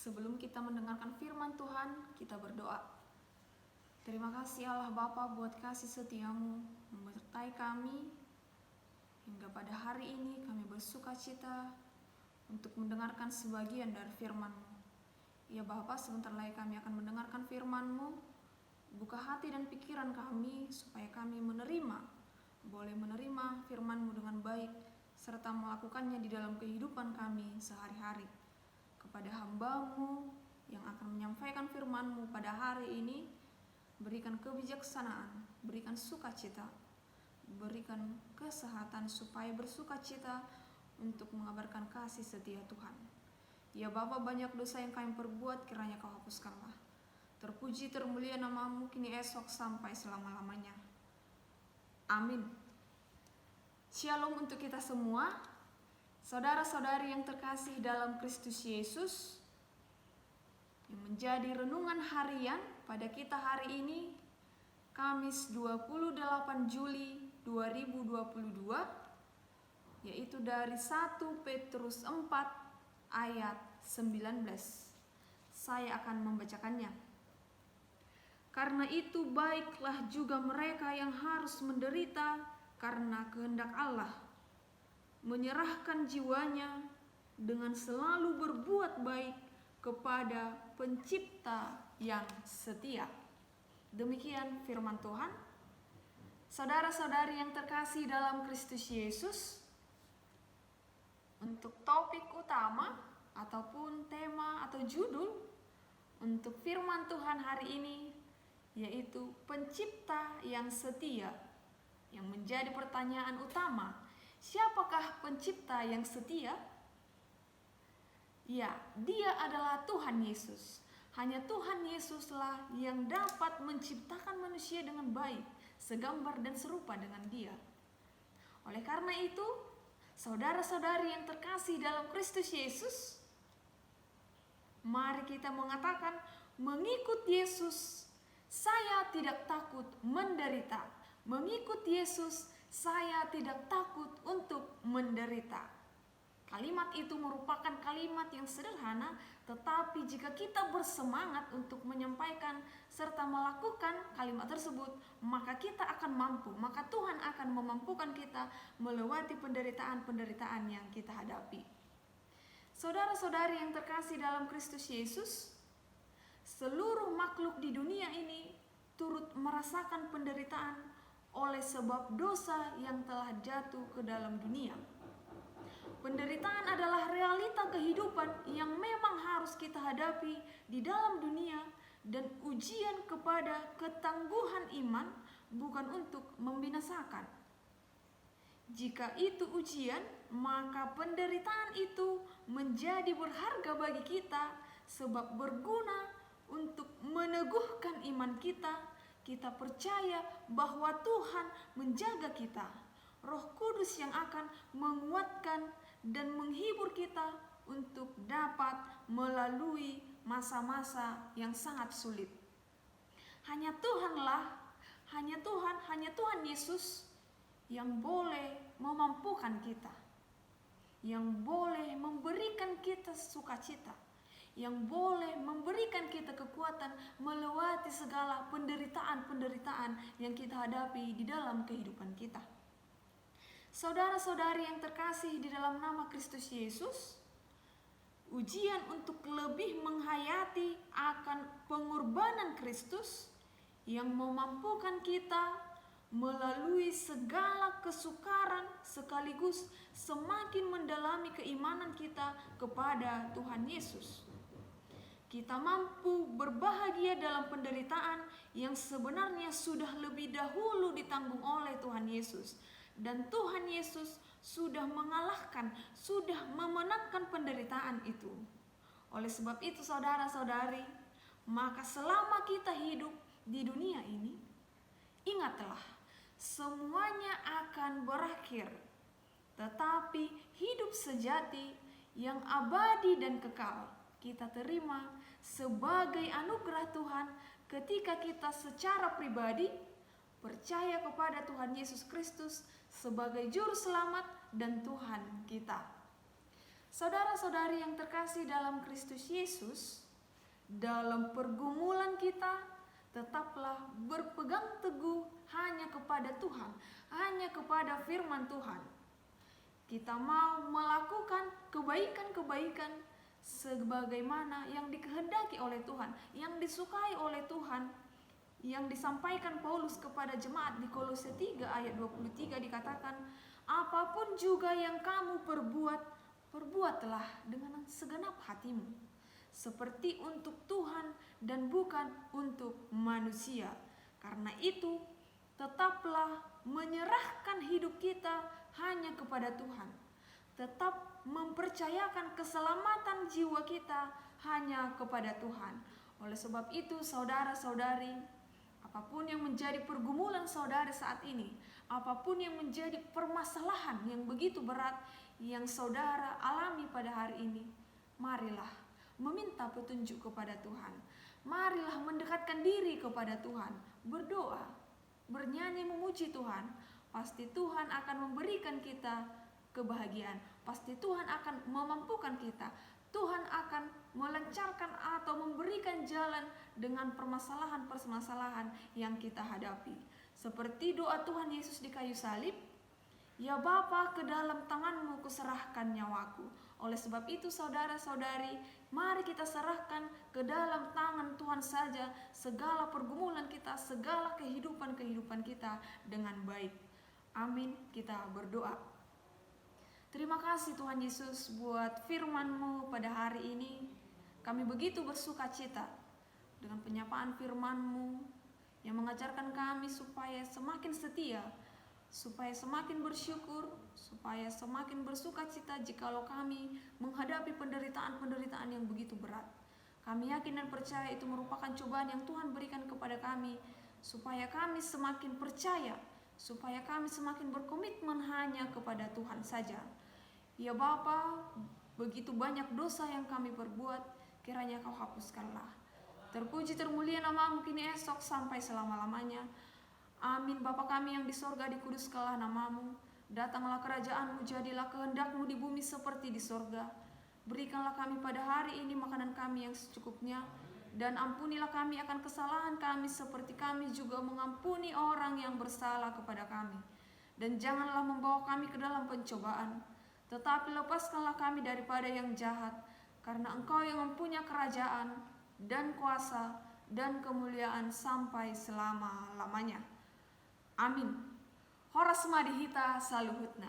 Sebelum kita mendengarkan firman Tuhan, kita berdoa. Terima kasih Allah Bapa buat kasih setiamu menyertai kami. Hingga pada hari ini kami bersuka cita untuk mendengarkan sebagian dari firman-Mu. Ya Bapa, sebentar lagi kami akan mendengarkan firman-Mu. Buka hati dan pikiran kami supaya kami boleh menerima firman-Mu dengan baik, serta melakukannya di dalam kehidupan kami sehari-hari. Kepada hamba-Mu yang akan menyampaikan firman-Mu pada hari ini, berikan kebijaksanaan, berikan sukacita, berikan kesehatan supaya bersukacita untuk mengabarkan kasih setia Tuhan. Ya Bapa, banyak dosa yang kami perbuat, kiranya Kau hapuskanlah. Terpuji termulia nama-Mu kini esok sampai selama-lamanya. Amin. Shalom untuk kita semua. Saudara-saudari yang terkasih dalam Kristus Yesus, yang menjadi renungan harian pada kita hari ini, Kamis 28 Juli 2022, yaitu dari 1 Petrus 4 ayat 19. Saya akan membacakannya. Karena itu baiklah juga mereka yang harus menderita karena kehendak Allah, menyerahkan jiwanya dengan selalu berbuat baik kepada Pencipta yang setia. Demikian firman Tuhan. Saudara-saudari yang terkasih dalam Kristus Yesus, untuk topik utama ataupun tema atau judul untuk firman Tuhan hari ini yaitu Pencipta yang setia, yang menjadi pertanyaan utama. Siapakah Pencipta yang setia? Ya, Dia adalah Tuhan Yesus. Hanya Tuhan Yesuslah yang dapat menciptakan manusia dengan baik, segambar dan serupa dengan Dia. Oleh karena itu, saudara-saudari yang terkasih dalam Kristus Yesus, mari kita mengatakan, mengikut Yesus, saya tidak takut menderita. Mengikut Yesus, saya tidak takut untuk menderita. Kalimat itu merupakan kalimat yang sederhana, tetapi jika kita bersemangat untuk menyampaikan serta melakukan kalimat tersebut, maka kita akan mampu, maka Tuhan akan memampukan kita melewati penderitaan-penderitaan yang kita hadapi. Saudara-saudari yang terkasih dalam Kristus Yesus, seluruh makhluk di dunia ini turut merasakan penderitaan oleh sebab dosa yang telah jatuh ke dalam dunia. Penderitaan adalah realita kehidupan yang memang harus kita hadapi di dalam dunia, dan ujian kepada ketangguhan iman bukan untuk membinasakan. Jika itu ujian, maka penderitaan itu menjadi berharga bagi kita sebab berguna untuk meneguhkan iman kita kita percaya bahwa Tuhan menjaga kita. Roh Kudus yang akan menguatkan dan menghibur kita untuk dapat melalui masa-masa yang sangat sulit. Hanya Tuhan Yesus yang boleh memampukan kita, yang boleh memberikan kita sukacita, yang boleh memberikan kita kekuatan melewati segala penderitaan-penderitaan yang kita hadapi di dalam kehidupan kita. Saudara-saudari yang terkasih di dalam nama Kristus Yesus, ujian untuk lebih menghayati akan pengorbanan Kristus yang memampukan kita melalui segala kesukaran sekaligus semakin mendalami keimanan kita kepada Tuhan Yesus. Kita mampu berbahagia dalam penderitaan yang sebenarnya sudah lebih dahulu ditanggung oleh Tuhan Yesus. Dan Tuhan Yesus sudah mengalahkan, sudah memenangkan penderitaan itu. Oleh sebab itu saudara-saudari, maka selama kita hidup di dunia ini, ingatlah, semuanya akan berakhir. Tetapi hidup sejati yang abadi dan kekal kita terima sebagai anugerah Tuhan ketika kita secara pribadi percaya kepada Tuhan Yesus Kristus sebagai juru selamat dan Tuhan kita. Saudara-saudari yang terkasih dalam Kristus Yesus, dalam pergumulan kita tetaplah berpegang teguh hanya kepada Tuhan, hanya kepada firman Tuhan. Kita mau melakukan kebaikan-kebaikan sebagaimana yang dikehendaki oleh Tuhan, yang disukai oleh Tuhan, yang disampaikan Paulus kepada jemaat di Kolose 3 ayat 23 dikatakan, apapun juga yang kamu perbuat, perbuatlah dengan segenap hatimu, seperti untuk Tuhan dan bukan untuk manusia. Karena itu, tetaplah menyerahkan hidup kita hanya kepada Tuhan. Tetap mempercayakan keselamatan jiwa kita hanya kepada Tuhan. Oleh sebab itu, saudara-saudari, apapun yang menjadi pergumulan saudara saat ini, apapun yang menjadi permasalahan yang begitu berat yang saudara alami pada hari ini, marilah meminta petunjuk kepada Tuhan. Marilah mendekatkan diri kepada Tuhan, berdoa, bernyanyi memuji Tuhan. Pasti Tuhan akan memberikan kita kebahagiaan. Pasti Tuhan akan memampukan kita. Tuhan akan melancarkan atau memberikan jalan dengan permasalahan-permasalahan yang kita hadapi. Seperti doa Tuhan Yesus di kayu salib, ya Bapa, ke dalam tangan-Mu kuserahkan nyawaku. Oleh sebab itu saudara-saudari, mari kita serahkan ke dalam tangan Tuhan saja segala pergumulan kita, segala kehidupan kita dengan baik. Amin, kita berdoa. Terima kasih Tuhan Yesus buat firman-Mu pada hari ini. Kami begitu bersuka cita dengan penyapaan firman-Mu yang mengajarkan kami supaya semakin setia, supaya semakin bersyukur, supaya semakin bersuka cita jikalau kami menghadapi penderitaan-penderitaan yang begitu berat. Kami yakin dan percaya itu merupakan cobaan yang Tuhan berikan kepada kami, supaya kami semakin percaya, supaya kami semakin berkomitmen hanya kepada Tuhan saja. Ya Bapa, begitu banyak dosa yang kami perbuat, kiranya Kau hapuskanlah. Terpuji termulia nama-Mu kini esok sampai selama-lamanya. Amin. Bapa kami yang di sorga, dikuduskanlah nama-Mu. Datanglah kerajaan-Mu, jadilah kehendak-Mu di bumi seperti di sorga. Berikanlah kami pada hari ini makanan kami yang secukupnya, dan ampunilah kami akan kesalahan kami seperti kami juga mengampuni orang yang bersalah kepada kami. Dan janganlah membawa kami ke dalam pencobaan, tetapi lepaskanlah kami daripada yang jahat, karena Engkau yang mempunyai kerajaan dan kuasa dan kemuliaan sampai selama-lamanya. Amin. Horas madihita saluhutna.